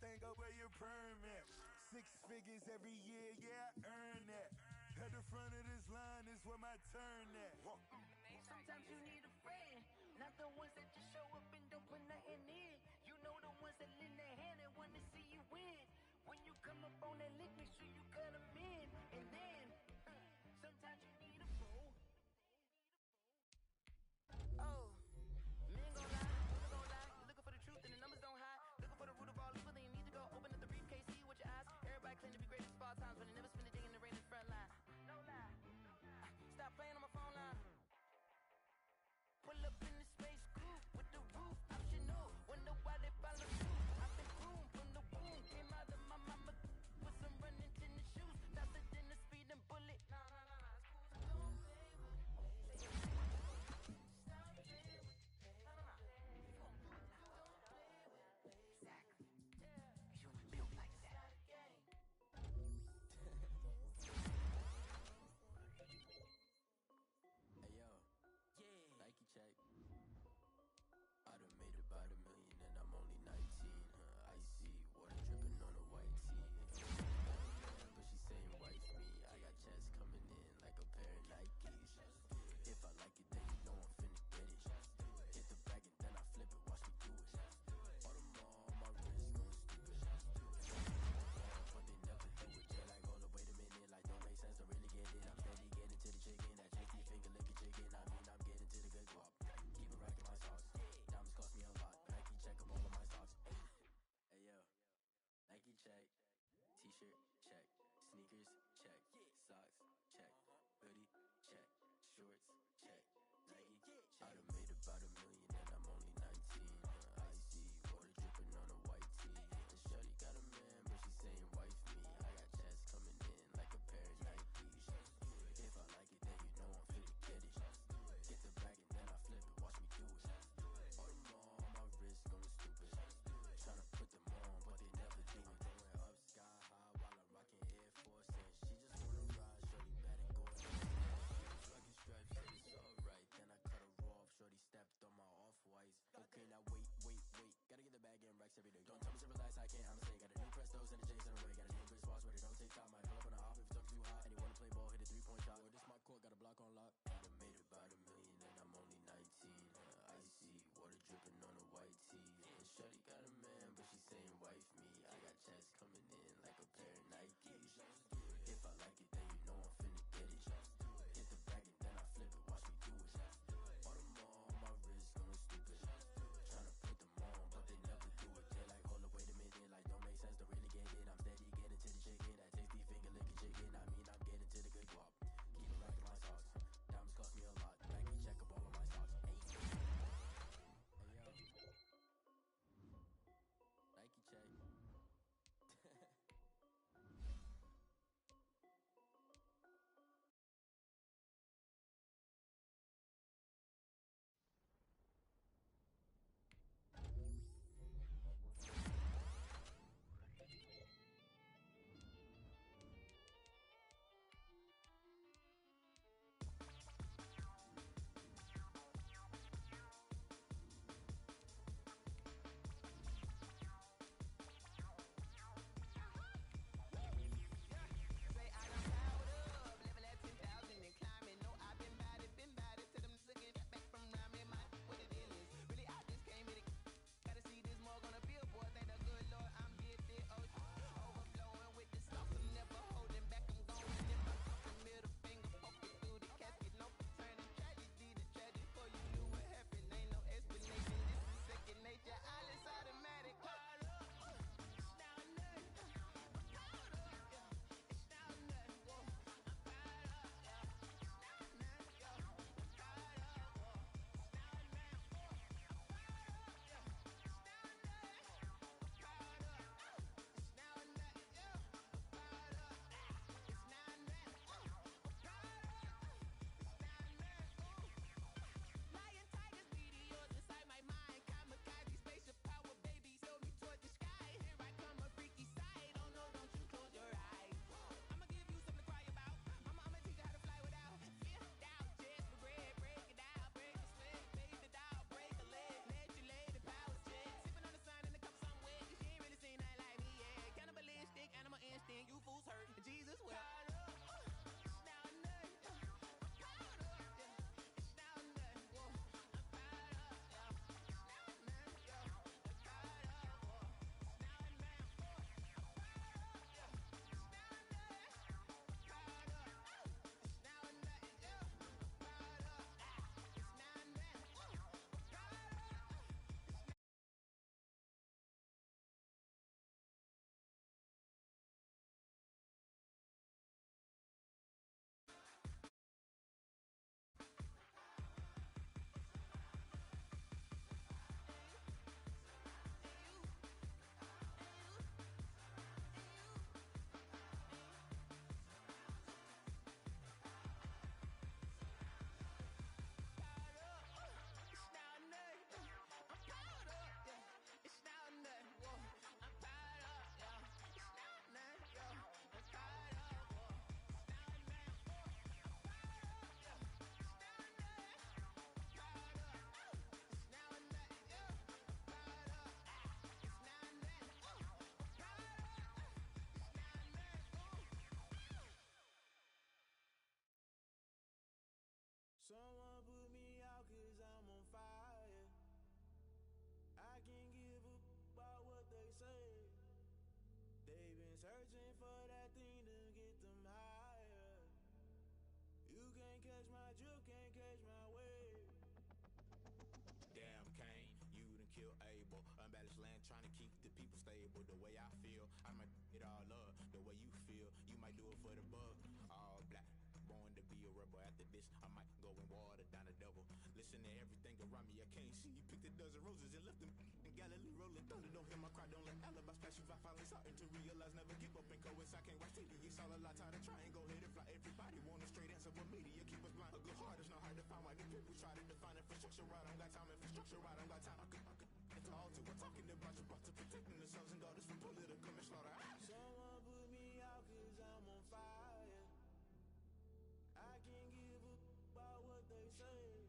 thing up where your permit. 6 figures every year, yeah, I earn that. At the front of this line is where my turn at. Sometimes you need a friend, not the ones that just show up and don't put nothing in. You know the ones that lend their hand and want to see you win. When you come up on that lick, make sure you cut them in. And then, sometimes you need a fool. Oh, men gon' lie, women gon' lie. You looking for the truth and the numbers don't hide. Looking for the root of all evil, then you need to go open up the briefcase, see with your eyes. Everybody claim to be great at small times, but they never spend a day in the rain in the front line. No lie. Stop playing on my phone line. Pull up in the space coupe with the roof optional. Wonder why they follow suit. I've been groomed from the womb. Came out of my mama with some running to the searching for that thing to get them higher. You can't catch my drift, can't catch my wave. Damn, Kane, you done kill Abel. Unbalanced land trying to keep the people stable. The way I feel, I might it all up. The way you feel, you might do it for the buck. All black, born to be a rebel. After this, I might go and water down the double. Listen to everything around me, I can't see. Picked a dozen roses and left them in Galilee rolling thunder. Don't hear my cry, don't let alibis flash. If I finally starting to realize, never give up and coexist. I can't watch TV, it's all a lot. Time to try and go ahead and fly. Everybody want a straight answer, but media keep us blind. A good heart is not hard to find. Why the people try to define infrastructure right? I don't got time, infrastructure right? I don't got time. I could it's all to we're talking about you, about to protecting the sons and daughters from political slaughter. Someone put me out 'cause I'm on fire. I can't give a about what they say.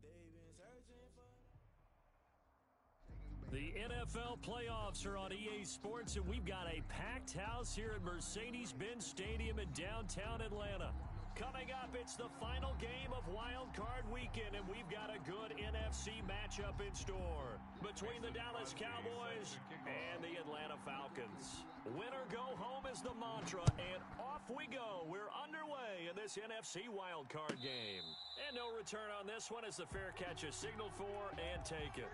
They've been searching for. The NFL playoffs are on EA Sports, and we've got a packed house here at Mercedes-Benz Stadium in downtown Atlanta. Coming up, it's the final game of Wild Card Weekend, and we've got a good NFC matchup in store between the Dallas Cowboys and the Atlanta Falcons. Win or go home is the mantra, and off we go. We're underway in this NFC Wild Card game. And no return on this one as the fair catch is signaled for and taken.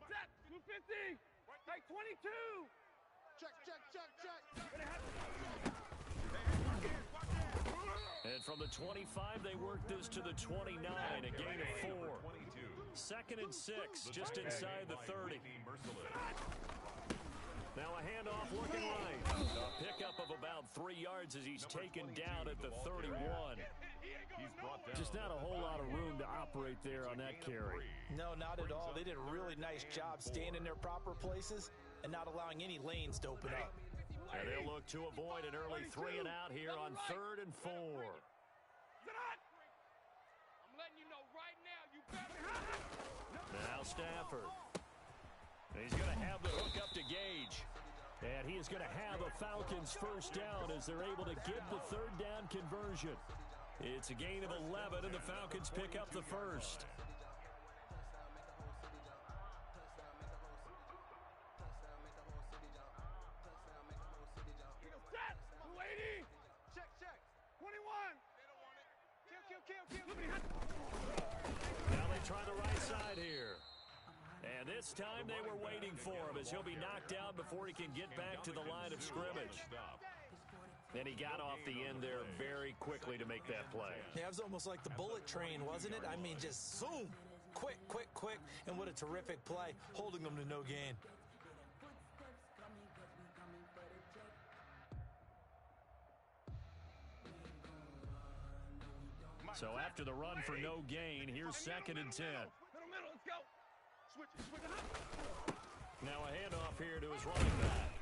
Set, 250, take 22. Check. And from the 25, they work this to the 29, a gain of 4. Second and 6, just inside the 30. Now a handoff looking right. A pickup of about 3 yards as he's taken down at the 31. Just not a whole lot of room to operate there on that carry. No, not at all. They did a really nice job staying in their proper places and not allowing any lanes to open up. And they'll look to avoid an early 3 and out here on 3rd and 4. I'm letting you know right now, you better. Now Stafford. He's going to have the hook up to Gage. And he is going to have a Falcons first down as they're able to get the 3rd down conversion. It's a gain of 11, and the Falcons pick up the first. Set, 280. Check. 21. Kill. Now they try the right side here. And this time they were waiting for him as he'll be knocked down before he can get back to the line of scrimmage. And he got off the end there very quickly to make that play. Yeah, it was almost like the bullet train, wasn't it? I mean, just zoom. Quick. And what a terrific play, holding them to no gain. So after the run for no gain, here's 2nd and 10. Middle, let's go. Switch. Now a handoff here to his running back.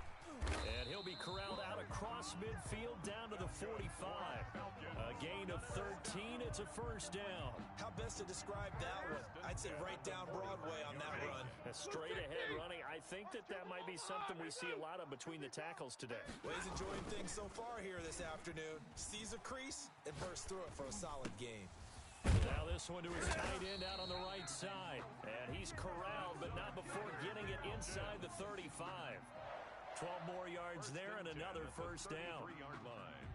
And he'll be corralled out across midfield down to the 45. A gain of 13. It's a first down. How best to describe that one? I'd say right down Broadway on that run. A straight ahead running. I think that might be something we see a lot of between the tackles today. Well, he's enjoying things so far here this afternoon. Sees a crease and bursts through it for a solid gain. Now this one to his tight end out on the right side. And he's corralled, but not before getting it inside the 35. 12 more yards there and another first down. 3-yard line.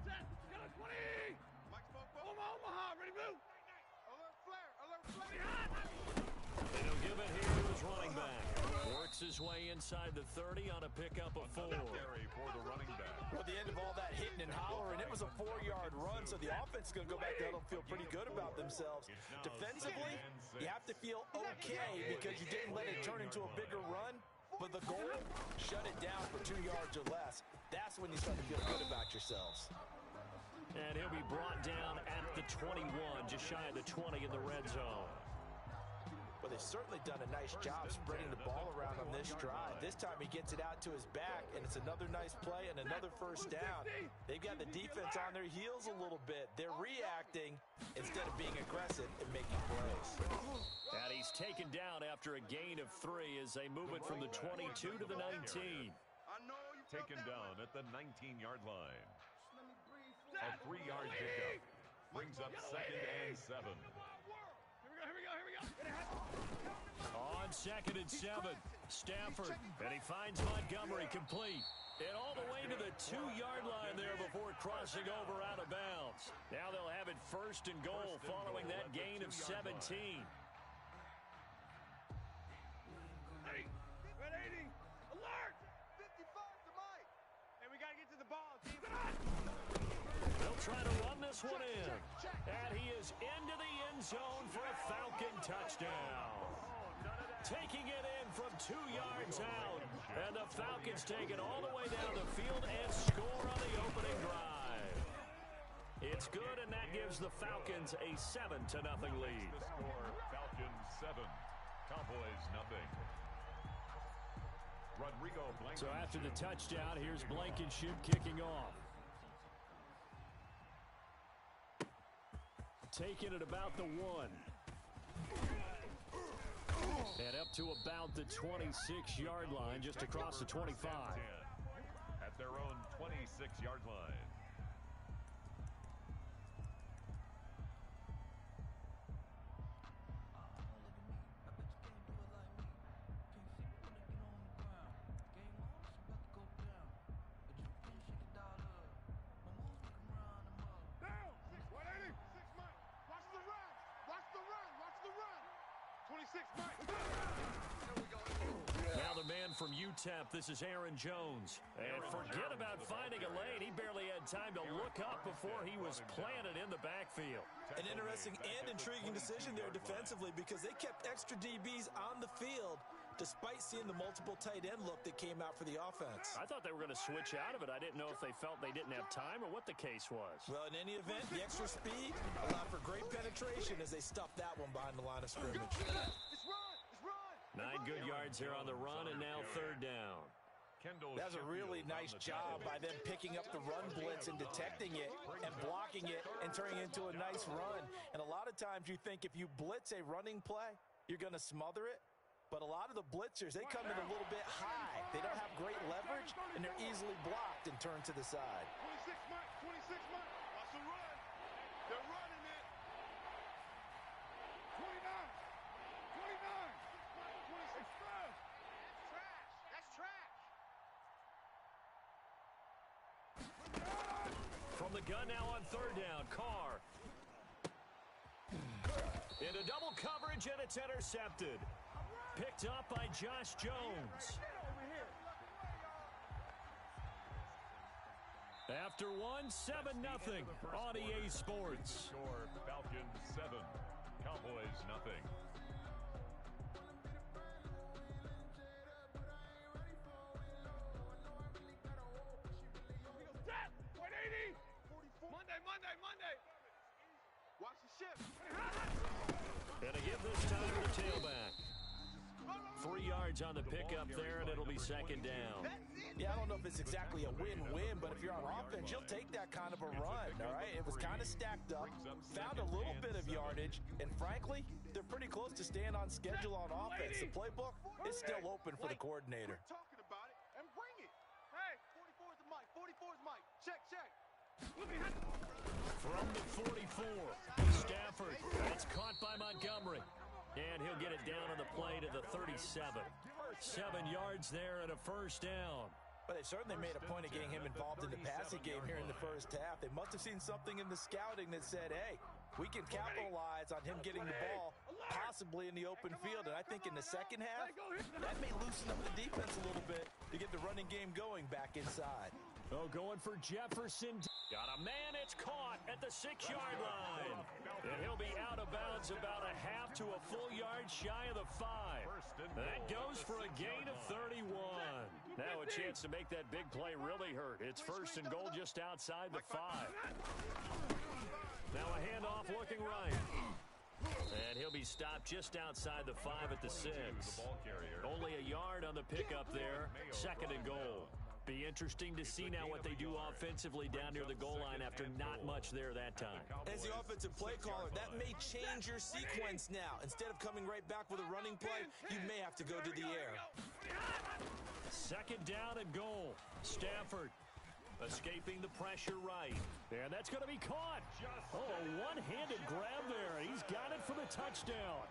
Set, got a 20. Omaha, ready to move. Alert flare. And he'll give it here to his running back. Works his way inside the 30 on a pickup of 4. For the running back. Well, at the end of all that hitting and hollering, it was a 4-yard run, so the offense is going to go back there and feel pretty good about themselves. Defensively, you have to feel okay because you didn't let it turn into a bigger run, but the goal, shut it down for 2 yards or less. That's when you start to feel good about yourselves. And he'll be brought down at the 21, just shy of the 20 in the red zone. but they've certainly done a nice job spreading the ball around on this drive. This time he gets it out to his back, and it's another nice play and another first down. They've got the defense on their heels a little bit. They're reacting instead of being aggressive and making plays. And he's taken down after a gain of 3 as they move it from the 22 to the 19. Taken down at the 19-yard line. A 3-yard pickup brings up 2nd and 7. Here we go. On 2nd and 7, Stafford, and he finds Montgomery complete. And all the way to the 2-yard line there before crossing over out of bounds. Now they'll have it 1st and goal following that gain of 17. Hey, red 80, alert! 55 to Mike. Hey, we got to get to the ball, team. They'll try to run this one in. And he is into the end zone for a Falcon touchdown. Taking it in from 2 yards out. And the Falcons take it all the way down the field and score on the opening drive. It's good, and that gives the Falcons a 7-0 lead. The score, Falcons 7, Cowboys 0. Rodrigo Blankenship. So after the touchdown, here's Blankenship kicking off. Taking it about the 1. And up to about the 26-yard line, just across the 25. At their own 26-yard line. Now the man from UTEP, this is Aaron Jones. And forget about finding a lane. He barely had time to look up before he was planted in the backfield. An interesting and intriguing decision there defensively because they kept extra DBs on the field despite seeing the multiple tight end look that came out for the offense. I thought they were going to switch out of it. I didn't know if they felt they didn't have time or what the case was. Well, in any event, the extra speed allowed for great penetration as they stuffed that one behind the line of scrimmage. It's run! 9 good yards here on the run, and now 3rd down. That's a really nice job by them picking up the run blitz and detecting it and blocking it and turning it into a nice run. And a lot of times you think if you blitz a running play, you're going to smother it. But a lot of the blitzers, they come in a little bit high. They don't have great leverage, and they're easily blocked and turned to the side. 26 Mike. Watch the run. They're running it. 29. 26 first. That's trash. From the gun now on 3rd down, Carr. Into double coverage, and it's intercepted. Picked up by Josh Jones. After 7-0 on EA Sports. Score, Falcons 7, Cowboys 0. Monday. Watch the shift. Gonna give this time to the tailback. 3 yards on the pickup there, and it'll be 2nd down. Yeah, I don't know if it's exactly a win-win, but if you're on offense, you'll take that kind of a run, all right? It was kind of stacked up, found a little bit of yardage, and frankly, they're pretty close to staying on schedule on offense. The playbook is still open for the coordinator. We're talking about it, and bring it. Hey, 44 is the Mike. 44 is Mike. Check. From the 44, Stafford. It's caught by Montgomery. And he'll get it down on the play to the 37. 7 yards there and a 1st down. But they certainly made a point of getting him involved in the passing game here in the first half. They must have seen something in the scouting that said, hey, we can capitalize on him getting the ball possibly in the open field. And I think in the second half, that may loosen up the defense a little bit to get the running game going back inside. Oh, going for Jefferson. Got a man. It's caught at the 6-yard line. And he'll be out of bounds about a half to a full yard shy of the 5. That goes for a gain of 31. Now a chance to make that big play really hurt. It's 1st and goal just outside the 5. Now a handoff looking right. And he'll be He stopped just outside the 5 at the 6. Only a yard on the pickup there. 2nd and goal. Be interesting to see now what they do offensively down near the goal line after not much there that time. As the offensive play caller, that may change your sequence now. Instead of coming right back with a running play, you may have to go to the air. 2nd down and goal. Stafford escaping the pressure right. And that's going to be caught. Oh, a one-handed grab there. He's got it for the touchdown.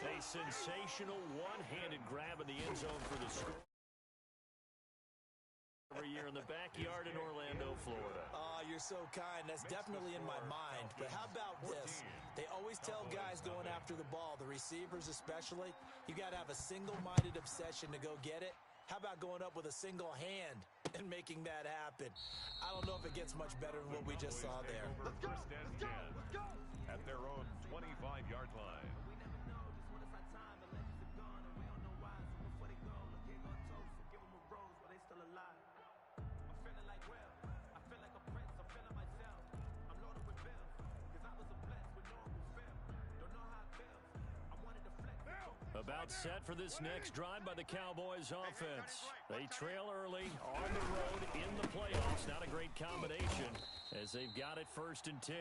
A sensational one-handed grab in the end zone for the score. Every year in the backyard in Orlando, Florida. You're so kind. That's definitely in my mind. But how about this? They always tell guys going after the ball, the receivers especially, you got to have a single-minded obsession to go get it. How about going up with a single hand and making that happen? I don't know if it gets much better than what we just saw there. First and 10 at their own 25-yard line. About set for this next drive by the Cowboys offense. They trail early on the road in the playoffs. Not a great combination as they've got it 1st and 10.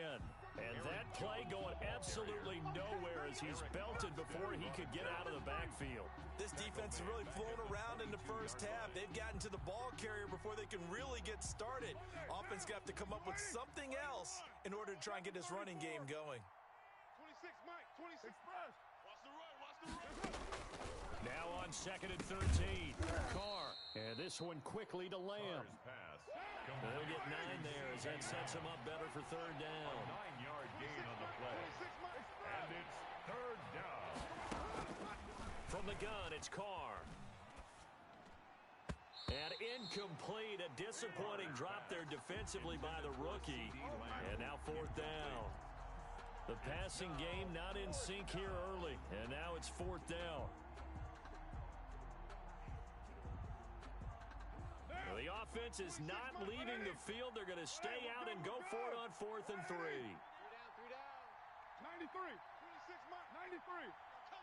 And that play going absolutely nowhere as he's belted before he could get out of the backfield. This defense has really flown around in the first half. They've gotten to the ball carrier before they can really get started. Offense going to have to come up with something else in order to try and get this running game going. 26, Mike. 26 first. Now on 2nd and 13. Carr. And this one quickly to Lamb. They'll get 9 there as that sets him up better for 3rd down. A 9-yard gain on the play. And it's 3rd down. From the gun, it's Carr. And incomplete. A disappointing drop there defensively by the rookie. And now 4th down. The passing game not in sync here early, and now it's 4th down. The offense is not leaving the field. They're going to stay out and go for it on 4th and 3. 3 down. 93. 26, Mike. 93.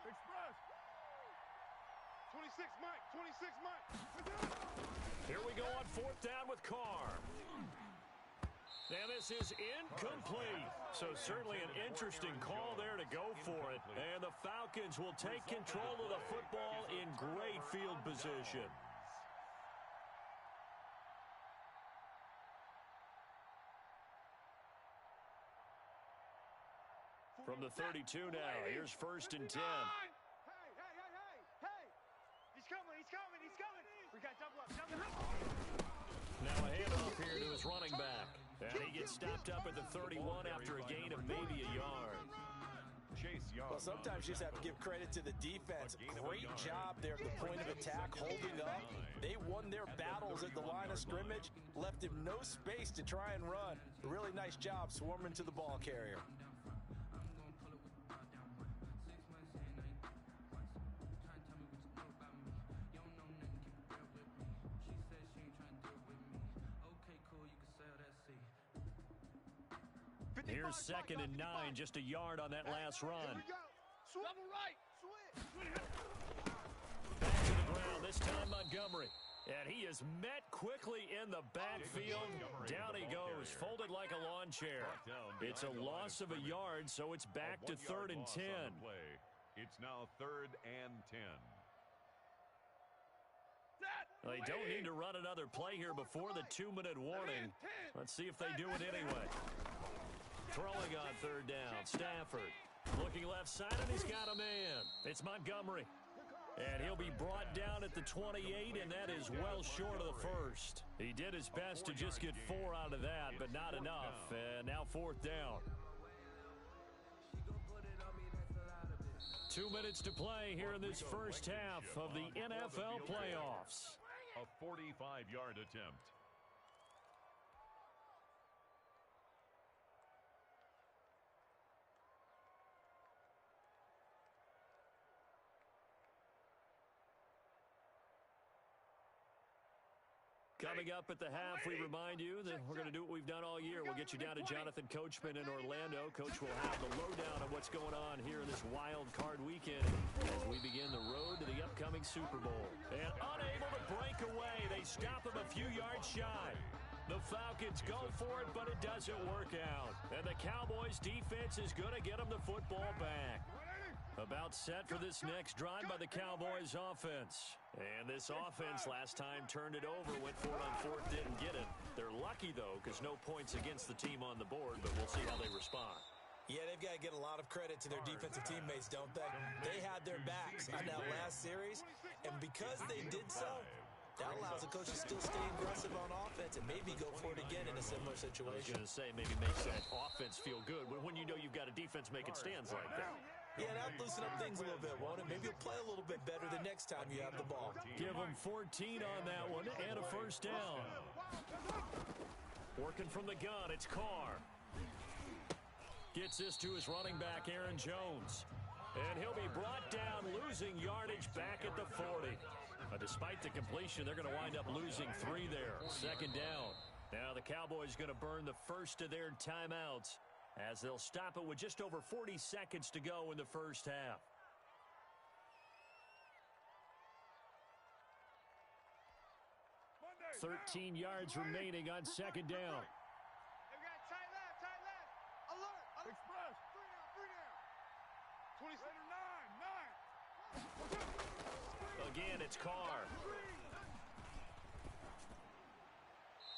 Express. 26, Mike. 26, Mike. Here we go on 4th down with Carr. And this is incomplete. So certainly an interesting call there to go for it. And the Falcons will take control of the football in great field position. From the 32 now, here's 1st and 10. Hey. He's coming. We got double up. Now a handoff here to his running back. And he gets stopped up at the 31 after a gain of maybe a yard. Well, sometimes you just have to give credit to the defense. Great job there at the point of attack, holding up. They won their battles at the line of scrimmage, left him no space to try and run. Really nice job swarming to the ball carrier. Here's 2nd and 9, just a yard on that last run. Double right. Back to the ground, this time Montgomery. And he is met quickly in the backfield. Down he goes, folded like a lawn chair. It's a loss of a yard, so it's back to 3rd and 10. It's now 3rd and 10. They don't need to run another play here before the 2-minute warning. Let's see if they do it anyway. Throwing on 3rd down, Stafford. Looking left side, and he's got a man. It's Montgomery. And he'll be brought down at the 28, and that is well short of the first. He did his best to just get 4 out of that, but not enough. And now 4th down. 2 minutes to play here in this first half of the NFL playoffs. A 45-yard attempt. Coming up at the half, we remind you that we're going to do what we've done all year. We'll get you down to Jonathan Coachman in Orlando. Coach will have the lowdown on what's going on here in this wild card weekend as we begin the road to the upcoming Super Bowl. And unable to break away, they stop him a few yards shy. The Falcons go for it, but it doesn't work out. And the Cowboys defense is going to get them the football back. About set for this next drive by the Cowboys offense. And this offense last time turned it over, went for it on fourth, didn't get it. They're lucky, though, because no points against the team on the board, but we'll see how they respond. Yeah, they've got to get a lot of credit to their defensive teammates, don't they? They had their backs on that last series, and because they did so, that allows the coach to still stay aggressive on offense and maybe go for it again in a similar situation. I was going to say, maybe makes that offense feel good when you know you've got a defense making stands like that. Yeah, that'll loosen up things a little bit, won't it? Maybe you'll play a little bit better the next time you have the ball. Give them 14 on that one and a first down. Working from the gun, it's Carr. Gets this to his running back, Aaron Jones. And he'll be brought down, losing yardage back at the 40. Despite the completion, they're going to wind up losing 3 there. Second down. Now the Cowboys going to burn the first of their timeouts as they'll stop it with just over 40 seconds to go in the first half. Monday. 13 yards remaining on second down. They've got tight left. Alert. Express. 3 down. 9. Again, it's Carr.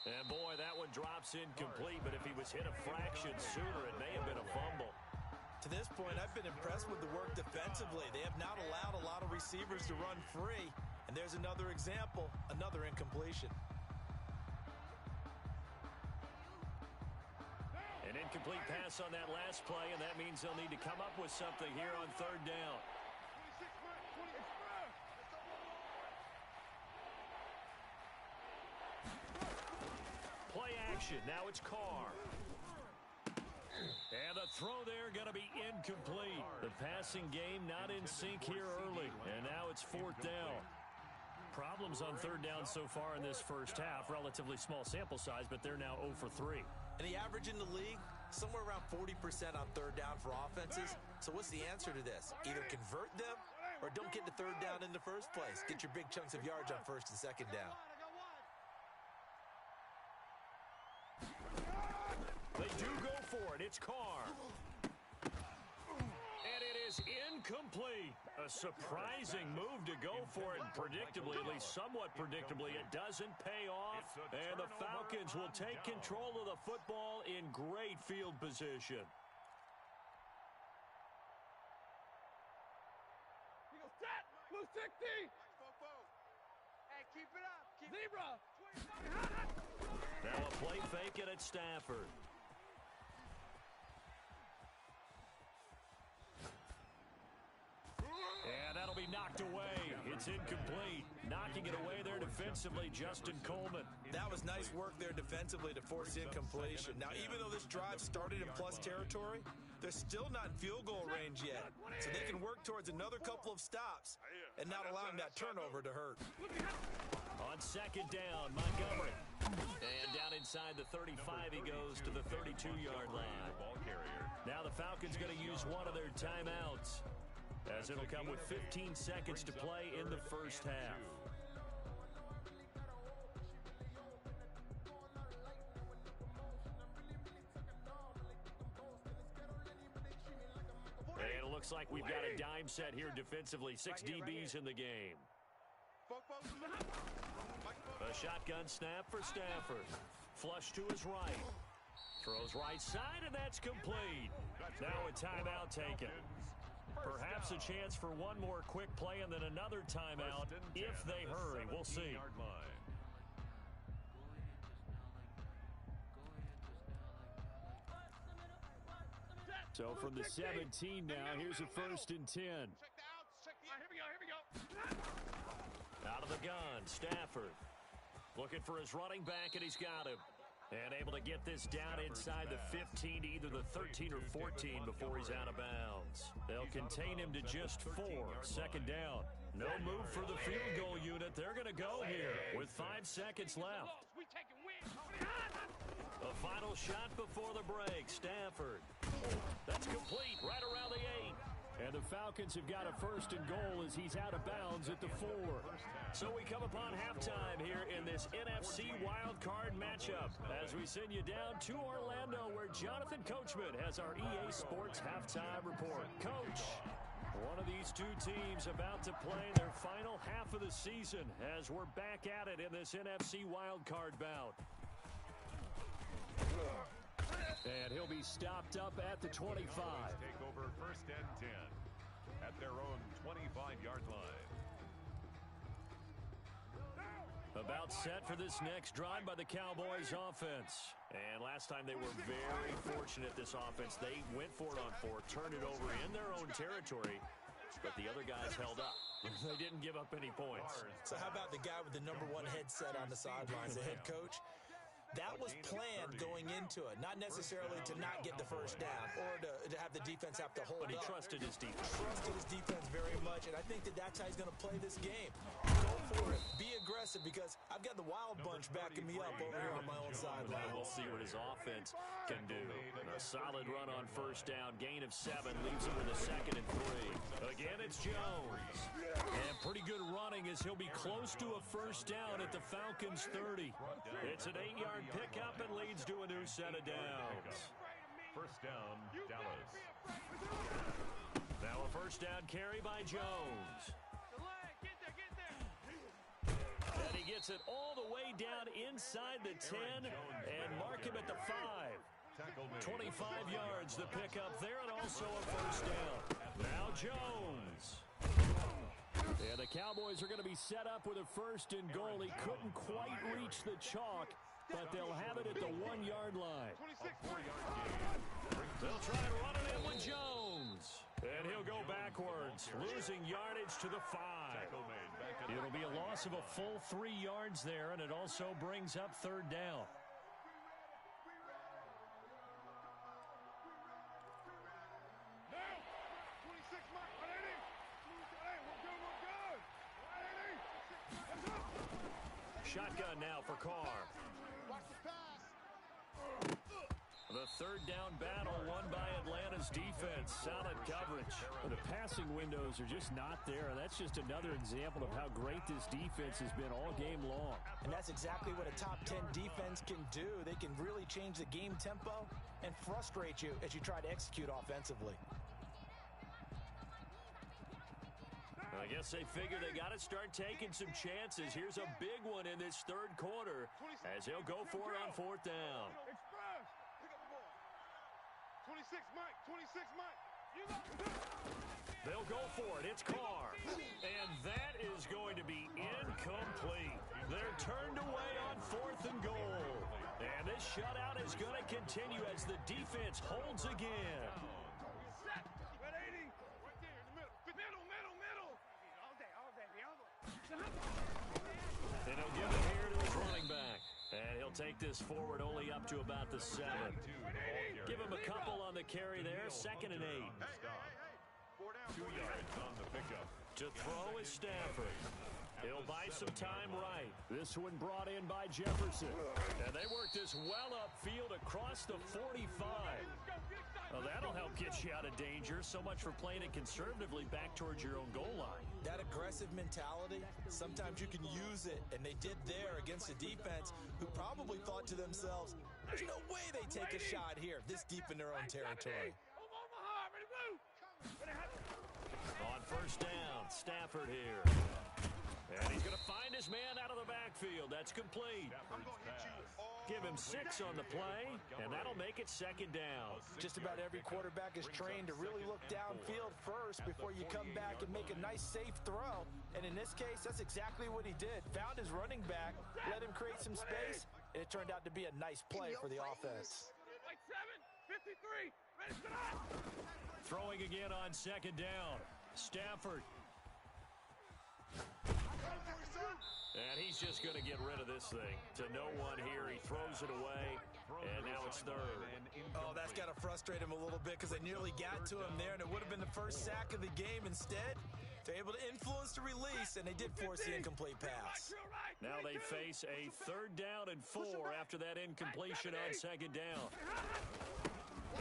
And boy, that one drops incomplete, but if he was hit a fraction sooner, it may have been a fumble. To this point, I've been impressed with the work defensively. They have not allowed a lot of receivers to run free. And there's another example, another incompletion. An incomplete pass on that last play, and that means they'll need to come up with something here on third down. Play action. Now it's Carr. And the throw there going to be incomplete. The passing game not in sync here early. And now it's fourth down. Problems on third down so far in this first half. Relatively small sample size, but they're now 0 for 3. And the average in the league, somewhere around 40% on third down for offenses. So what's the answer to this? Either convert them or don't get to third down in the first place. Get your big chunks of yards on first and second down. They do go for it. It's Carr. And it is incomplete. A surprising move to go for it. And predictably, at least somewhat predictably, it doesn't pay off. And the Falcons will take control of the football in great field position. He goes set. Blue 60. Hey, keep it up. Zebra. Now a play fake it at Stafford. And that'll be knocked away. It's incomplete. Knocking it away there defensively, Justin Coleman. That was nice work there defensively to force incompletion. Now, even though this drive started in plus territory, they're still not in field goal range yet. So they can work towards another couple of stops and not allowing that turnover to hurt. On second down, Montgomery. And down inside the 35, he goes to the 32-yard line. Now the Falcons going to use one of their timeouts, as it'll come with 15 seconds to play in the first half. And it looks like we've got a dime set here defensively. 6 DBs in the game. A shotgun snap for Stafford. Flush to his right. Throws right side, and that's complete. Now a timeout taken. Perhaps a chance for one more quick play and then another timeout if they hurry. We'll see. So from the 17 now, here's a 1st and 10. Check the outs. Check the outs. Here we go. Out of the gun, Stafford. Looking for his running back, and he's got him. And able to get this down inside the 15 to either the 13 or 14 before he's out of bounds. They'll contain him to just 4. Second down. No move for the field goal unit. They're going to go here with 5 seconds left. The final shot before the break. Stafford. That's complete right around the 8. And the Falcons have got a first and goal as he's out of bounds at the 4. So we come upon halftime here in this NFC wildcard matchup as we send you down to Orlando where Jonathan Coachman has our EA Sports halftime report. Coach, one of these two teams about to play their final half of the season as we're back at it in this NFC wildcard bout. And he'll be stopped up at the 25. Take over first and 10 at their own 25-yard line. About set for this next drive by the Cowboys offense. And last time they were very fortunate, this offense. They went for it on 4, turned it over in their own territory, but the other guys held up. They didn't give up any points. So how about the guy with the number 1 headset on the sidelines, the head coach? That was planned going into it, not necessarily to not get the first down or to have the defense have to hold up. But he trusted his defense. Trusted his defense very much, and I think that's how he's going to play this game. Go for it. Be aggressive because I've got the Wild Bunch backing me up over here on my own sideline. We'll see what his offense can do. A solid run on first down, gain of 7, leaves him with a 2nd and 3. Again, it's Jones. And pretty good running as he'll be close to a first down at the Falcons' 30. It's an 8-yard pickup and leads to a new set of downs. First down, Dallas. Now a first down carry by Jones. And he gets it all the way down inside the 10 and mark him at the 5. 25 yards the pickup there and also a first down. Now Jones. And the Cowboys are going to be set up with a first and goal. He couldn't quite reach the chalk, but they'll have it at the 1-yard line. They'll try to run it in with Jones. And he'll go backwards, losing yardage to the 5. It'll be a loss of a full 3 yards there, and it also brings up 3rd down. Shotgun now for Carr. The 3rd down battle won by Atlanta's defense. Solid coverage. The passing windows are just not there. That's just another example of how great this defense has been all game long. And that's exactly what a top 10 defense can do. They can really change the game tempo and frustrate you as you try to execute offensively. I guess they figure they got to start taking some chances. Here's a big one in this 3rd quarter as they'll go for it on 4th down. 26, Mike. 26, Mike. They'll go for it. It's Carr. And that is going to be incomplete. They're turned away on 4th and goal. And this shutout is going to continue as the defense holds again. And he'll give it here to his running back. And he'll take this forward only up to about the 7. Give him a couple on the carry there. 2nd and 8. 2 yards on the pickup. To throw is Stafford. He'll buy some time right. This one brought in by Jefferson. And they work this well upfield across the 45. Well, that'll help get you out of danger. So much for playing it conservatively back towards your own goal line. That aggressive mentality, sometimes you can use it, and they did there against a defense who probably thought to themselves, there's no way they take a shot here this deep in their own territory. On first down, Stafford here. And he's going to find his man out of the backfield. That's complete. Give him 6 on the play, and that'll make it 2nd down. Just about every quarterback is trained to really look downfield first before you come back and make a nice, safe throw. And in this case, that's exactly what he did. Found his running back, let him create some space, and it turned out to be a nice play for the offense. Throwing again on 2nd down. Stafford. And he's just going to get rid of this thing. To no one here. He throws it away. And now it's 3rd. Oh, that's got to frustrate him a little bit because they nearly got to him there, and it would have been the first sack of the game. Instead, They're able to influence the release, and they did force the incomplete pass. Now they face a 3rd down and 4 after that incompletion on 2nd down.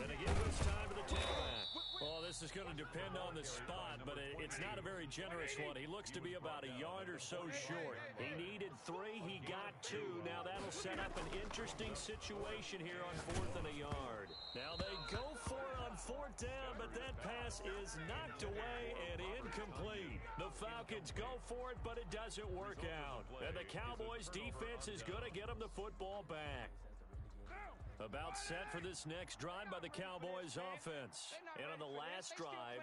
And they give this time to the tailback. Well, this is going to depend on the spot, but it's not a very generous one. He looks to be about a yard or so short. He needed 3. He got 2. Now that'll set up an interesting situation here on 4th and a yard. Now they go for it on 4th down, but that pass is knocked away and incomplete. The Falcons go for it, but it doesn't work out. And the Cowboys defense is going to get them the football back. About set for this next drive by the Cowboys offense. And on the last drive,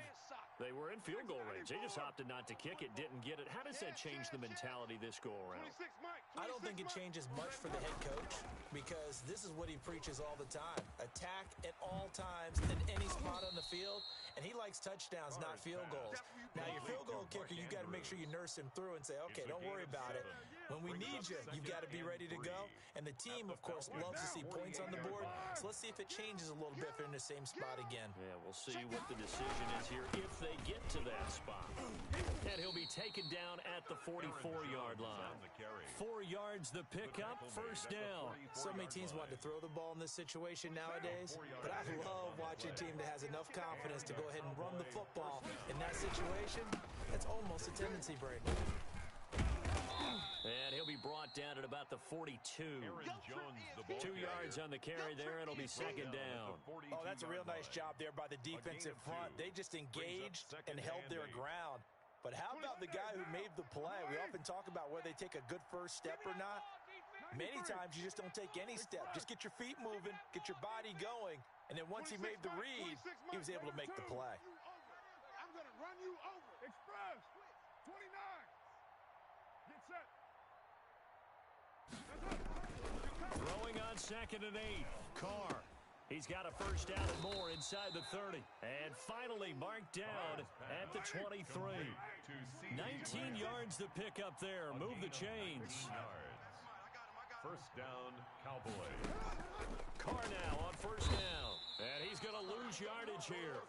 they were in field goal range. They just opted not to kick it, didn't get it. How does that change the mentality this go-around? I don't think it changes much for the head coach because this is what he preaches all the time. Attack at all times in any spot on the field, and he likes touchdowns, not field goals. Now, your field goal kicker, you got to make sure you nurse him through and say, okay, don't worry about it. When we need you, you've got to be ready to go. And the team, of course, loves to see points on the board. So let's see if it changes a little bit if they're in the same spot again. Yeah, we'll see what the decision is here if they get to that spot. And he'll be taken down at the 44-yard line. 4 yards the pickup, 1st down. So many teams want to throw the ball in this situation nowadays, but I love watching a team that has enough confidence to go ahead and run the football. In that situation, that's almost a tendency breaker. And he'll be brought down at about the 42. 2 yards on the carry there. It'll be 2nd down. Oh, that's a real nice job there by the defensive front. They just engaged and held their ground. But how about the guy who made the play? We often talk about whether they take a good first step or not. Many times you just don't take any step. Just get your feet moving, get your body going. And then once he made the read, he was able to make the play. I'm going to run you over. Express. 29. Get set. Throwing on 2nd and 8. Carr. He's got a 1st down and more inside the 30. And finally marked down at the 23. 19 yards to pick up there. Move the chains. 1st down, Cowboys. Carr now on 1st down. And he's going to lose yardage here,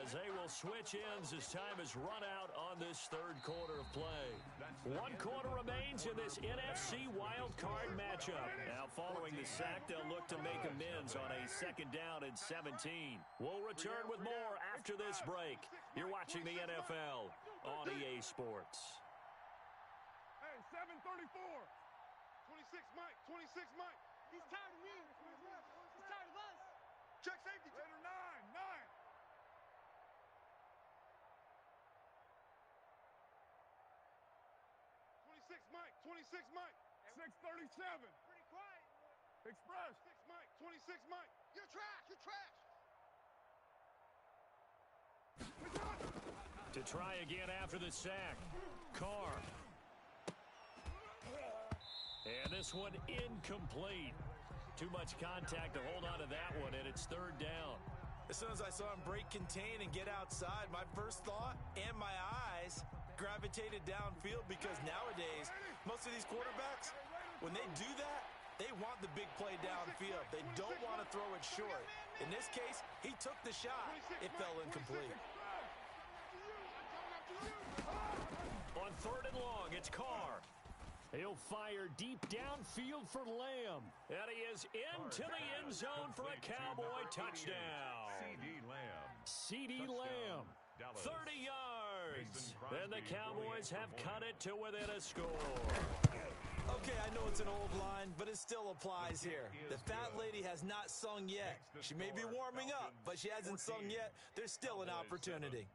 as they will switch ends as time is run out on this 3rd quarter of play. 1 quarter remains in this NFC wild card matchup. Now following the sack, they'll look to make amends on a 2nd down and 17. We'll return with more after this break. You're watching the NFL on EA Sports. Hey, 7:34. 26 Mike. 26 Mike. He's tired of me. He's tired of us. Check safety. Later 9. 26 Mike. 26 Mike. 6:37. Pretty quiet. Express. 6 Mike. 26 Mike. You're trash. You're trash. To try again after the sack. Carr. And this one incomplete. Too much contact to hold on to that one, and it's 3rd down. As soon as I saw him break contain and get outside, my first thought and my eyes gravitated downfield because nowadays, most of these quarterbacks, when they do that, they want the big play downfield. They don't want to throw it short. In this case, he took the shot. It fell incomplete. On 3rd and long, it's Carr. He'll fire deep downfield for Lamb. And he is into the end zone for a Cowboy touchdown. CeeDee Lamb. 30 yards. And the Cowboys have cut it to within a score. Okay, I know it's an old line, but it still applies here. The fat lady has not sung yet. She may be warming up, but she hasn't sung yet. There's still an opportunity.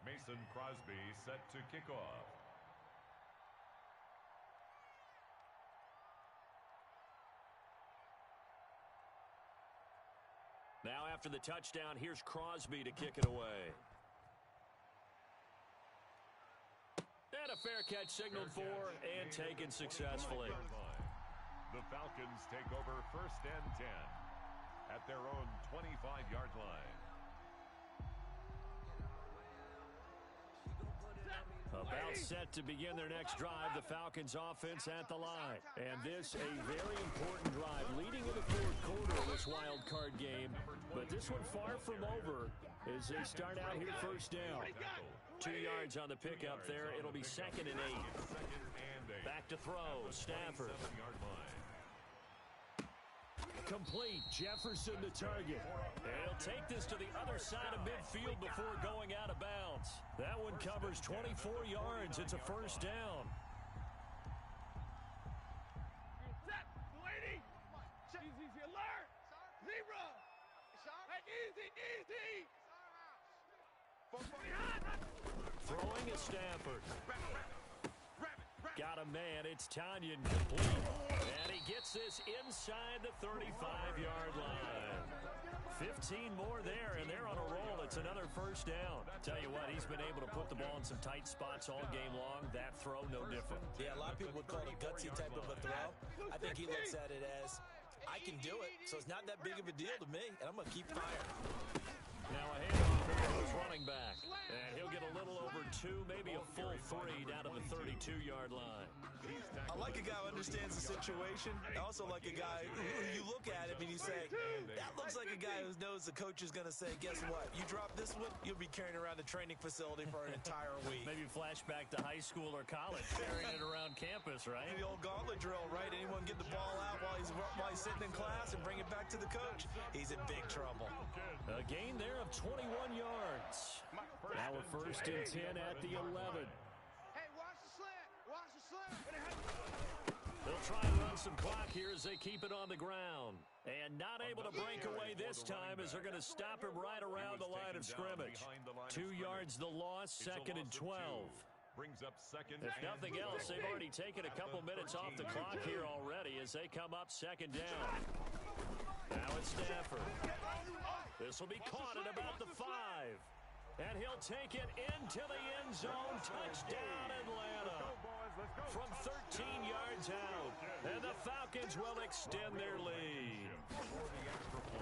Mason Crosby set to kick off. Now after the touchdown, here's Crosby to kick it away. And a fair catch signaled for and taken successfully. The Falcons take over 1st and 10 at their own 25-yard line. About set to begin their next drive, the Falcons offense at the line. And this a very important drive leading in the 4th quarter of this wild card game. But this this one far from over as they start out here first down. 2 yards on the pickup there. It'll be 2nd and 8. Back to throw, Stafford. Complete, Jefferson the target. And he'll take this to the other side of midfield before going out of bounds. That one covers 24 yards. It's a first down. Easy alert! Zebra! Easy! Throwing is Stafford. Got a man. It's Tanyan complete. And he gets this inside the 35-yard line. 15 more there, and they're on a roll. It's another first down. Tell you what, he's been able to put the ball in some tight spots all game long. That throw, no different. Yeah, a lot of people would call it a gutsy type of a throw. I think he looks at it as, I can do it, so it's not that big of a deal to me, and I'm going to keep firing. Now a handoff here to his running back. And he'll get a little over 2, maybe a full 3 down to the 32-yard line. I like a guy who understands the situation. I also like a guy who you look at him and you say, that looks like a guy who knows the coach is going to say, guess what? You drop this one, you'll be carrying around the training facility for an entire week. Maybe flashback to high school or college, carrying it around campus, right? The old gauntlet drill, right? Anyone get the ball out while he's sitting in class and bring it back to the coach? He's in big trouble. A gain there of 21 yards. Now a 1st and 10 at the 11. Hey, watch the slant! Watch the slant! They'll try and run some clock here as they keep it on the ground. And not able to break away this time as they're going to stop him right around the line of scrimmage. 2 yards the loss, 2nd and 12. Brings up 2nd. If nothing else, they've already taken a couple minutes off the clock here already as they come up 2nd down. Now it's Stafford. This will be caught at about the 5. And he'll take it into the end zone. Touchdown, Atlanta. From 13 yards out. And the Falcons will extend their lead.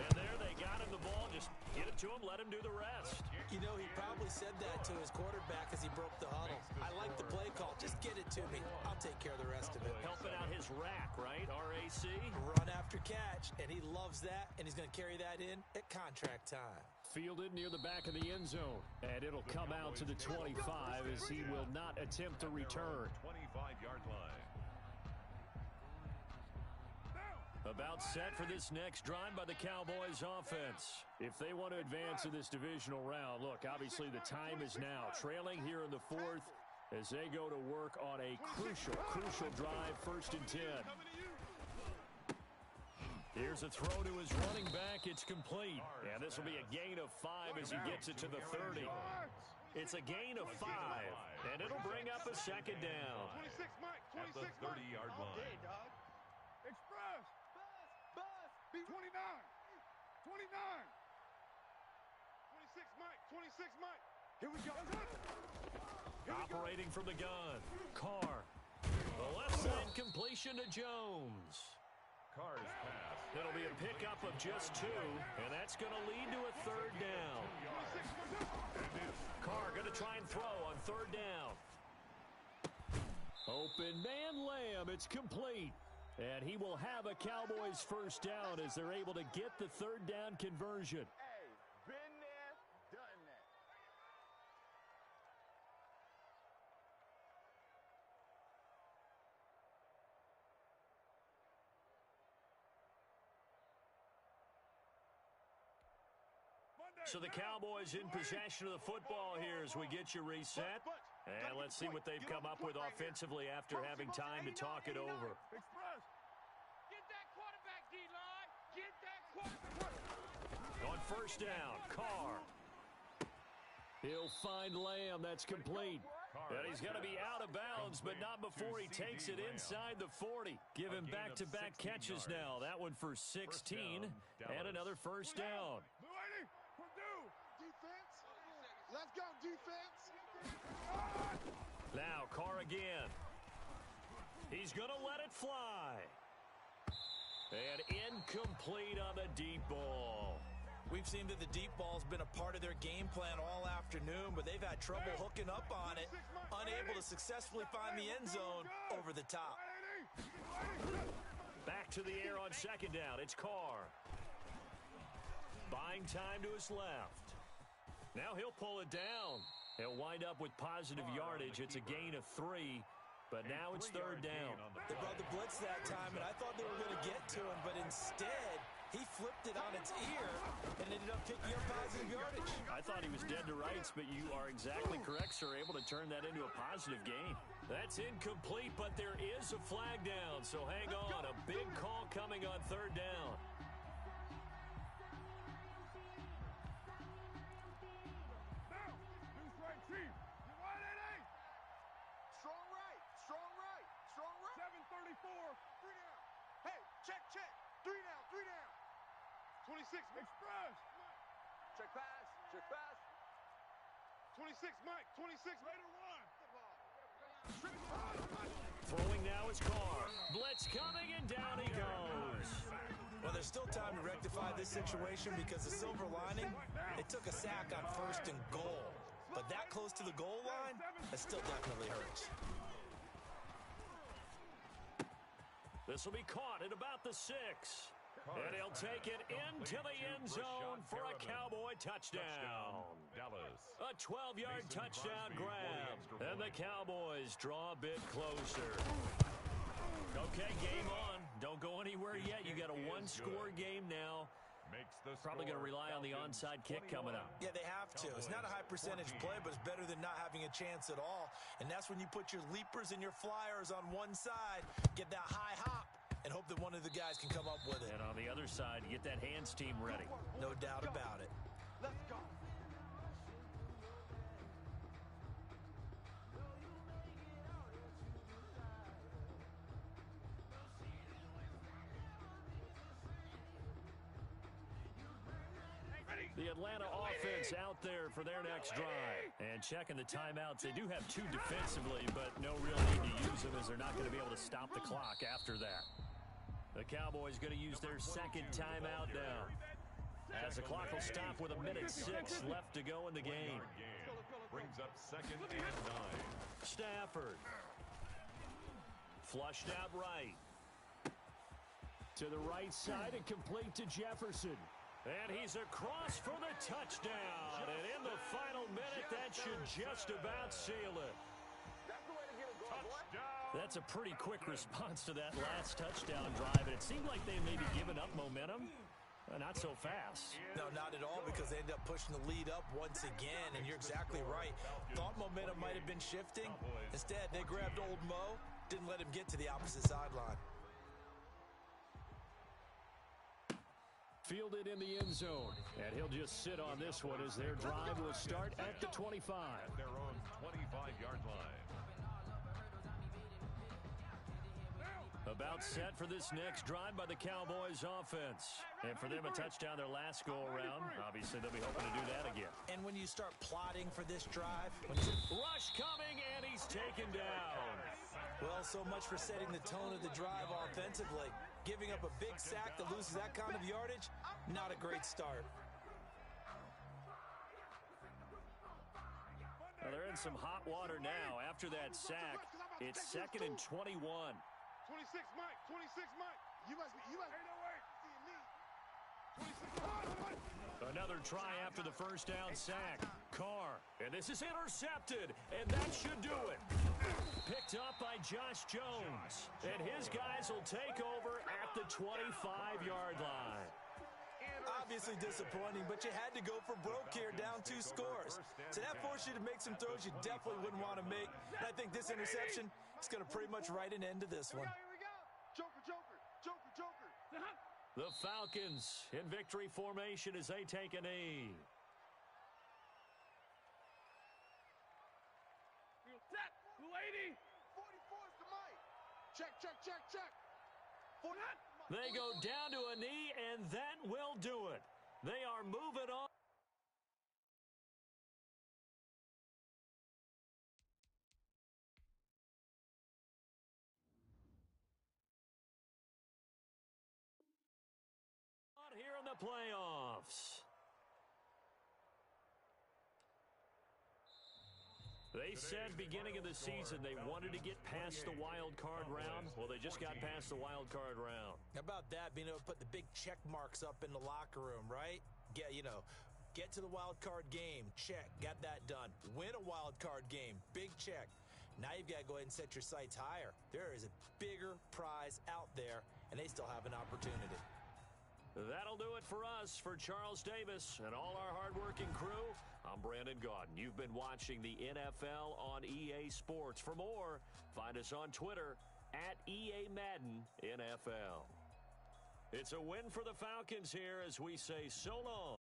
And there they got him the ball. Just get it to him, let him do the rest. You know, he probably said that to his quarterback as he broke the huddle. I like the play call. Just get it to me. I'll take care of the rest of it. Helping out his rack, right? RAC? Run after catch. And he loves that. And he's going to carry that in at contract time. Fielded near the back of the end zone. And it'll come out to the 25 as he will not attempt to return. 25-yard line. About set for this next drive by the Cowboys offense. If they want to advance in this divisional round, look, obviously the time is now. Trailing here in the 4th as they go to work on a crucial drive, 1st and 10. Here's a throw to his running back. It's complete. And this will be a gain of 5 as he gets it to the 30. It's a gain of 5, and it'll bring up a 2nd down. 26, Mike. 26, At the 30-yard line. Express. Bus. B29. 29. 26, Mike. 26, Mike. Here we go. Operating from the gun. Carr. The left side completion to Jones. Carr's pass. It'll be a pickup of just 2, and that's going to lead to a 3rd down. Carr going to try and throw on 3rd down. Open man Lamb. It's complete. And he will have a Cowboys 1st down as they're able to get the 3rd down conversion. Hey, been there, done that. So the Cowboys in possession of the football here as we get you reset. And let's see what they've come up with offensively after having time to talk it over. Express. Get that quarterback, D-line. Get that quarterback. On 1st down, Carr. He'll find Lamb. That's complete. And he's going to be out of bounds, but not before he takes it inside the 40. Give him back-to-back catches now. That one for 16 and another 1st down. Defense. Let's go, defense. Now, Carr again. He's going to let it fly. And incomplete on the deep ball. We've seen that the deep ball's been a part of their game plan all afternoon, but they've had trouble hooking up on it, unable to successfully find the end zone over the top. Back to the air on 2nd down. It's Carr. Buying time to his left. Now he'll pull it down. He'll wind up with positive yardage. It's a gain of 3, but now it's third down. They brought the blitz that time, and I thought they were going to get to him, but instead he flipped it on its ear and ended up picking up positive yardage. I thought he was dead to rights, but you are exactly correct, sir. Able to turn that into a positive gain. That's incomplete, but there is a flag down, so hang on. A big call coming on third down. Strong right. 734. 3 down. Hey, check. 3 down. 26, express. Check pass. 26, Mike. 26, later run. Throwing now is Carr. Blitz coming, and down he goes. Well, there's still time to rectify this situation because the silver lining, they took a sack on 1st and goal. But that close to the goal line, that still definitely hurts. This will be caught at about the 6. And he'll take it into the end zone for a Cowboy touchdown. Dallas. A 12-yard touchdown grab. And the Cowboys draw a bit closer. Okay, game on. Don't go anywhere yet. You got a one-score game now. Probably going to rely on the onside kick coming up. Yeah, they have to. It's not a high percentage play, but it's better than not having a chance at all. And that's when you put your leapers and your flyers on one side, get that high hop, and hope that one of the guys can come up with it. And on the other side, get that hands team ready. No doubt about it. Let's go. The Atlanta offense out there for their next drive. And checking the timeouts, they do have 2 defensively, but no real need to use them as they're not going to be able to stop the clock after that. The Cowboys going to use their second timeout now, as the clock will stop with 1:06 left to go in the game. Brings up 2nd and 9. Stafford. Flushed out right. To the right side and complete to Jefferson. And he's across for the touchdown. And in the final minute, that should just about seal it. That's a pretty quick response to that last touchdown drive. And it seemed like they may be giving up momentum. Not so fast. No, not at all, because they end up pushing the lead up once again. And you're exactly right. Thought momentum might have been shifting. Instead, they grabbed old Mo, didn't let him get to the opposite sideline. Fielded in the end zone. And he'll just sit on this one as their drive will start at the 25. At their own 25-yard line. About set for this next drive by the Cowboys offense. And for them, a touchdown their last go-around. Obviously, they'll be hoping to do that again. And when you start plotting for this drive... Rush coming, and he's taken down. Well, so much for setting the tone of the drive offensively. Giving up a big sack that loses that kind of yardage, not a great start. Well, they're in some hot water now. After that sack, it's 2nd and 21. 26, Mike. 26, Mike. You must. Hey, no way. See me. 26. Another try after the first down sack. Carr. And this is intercepted. And that should do it. Picked up by Josh Jones. And his guys will take over at the 25-yard line. Obviously disappointing, but you had to go for broke here, down 2 scores. So that forced you to make some throws you definitely wouldn't want to make. And I think this interception is going to pretty much write an end to this one. Here we go. Joker. The Falcons in victory formation as they take a knee. Set. Lady. 44 is the Mike. Check. 49. They go down to a knee, and that will do it. They are moving on. Here in the playoffs. They said beginning of the season they wanted to get past the wild card round. Well, they just got past the wild card round. How about that, being able to put the big check marks up in the locker room, right? get to the wild card game. Check. Got that done. Win a wild card game. Big check. Now you've got to go ahead and set your sights higher. There is a bigger prize out there, and they still have an opportunity. That'll do it for us. For Charles Davis and all our hardworking crew, I'm Brandon Gaudin. You've been watching the NFL on EA Sports. For more, find us on Twitter at EA Madden NFL. It's a win for the Falcons here as we say so long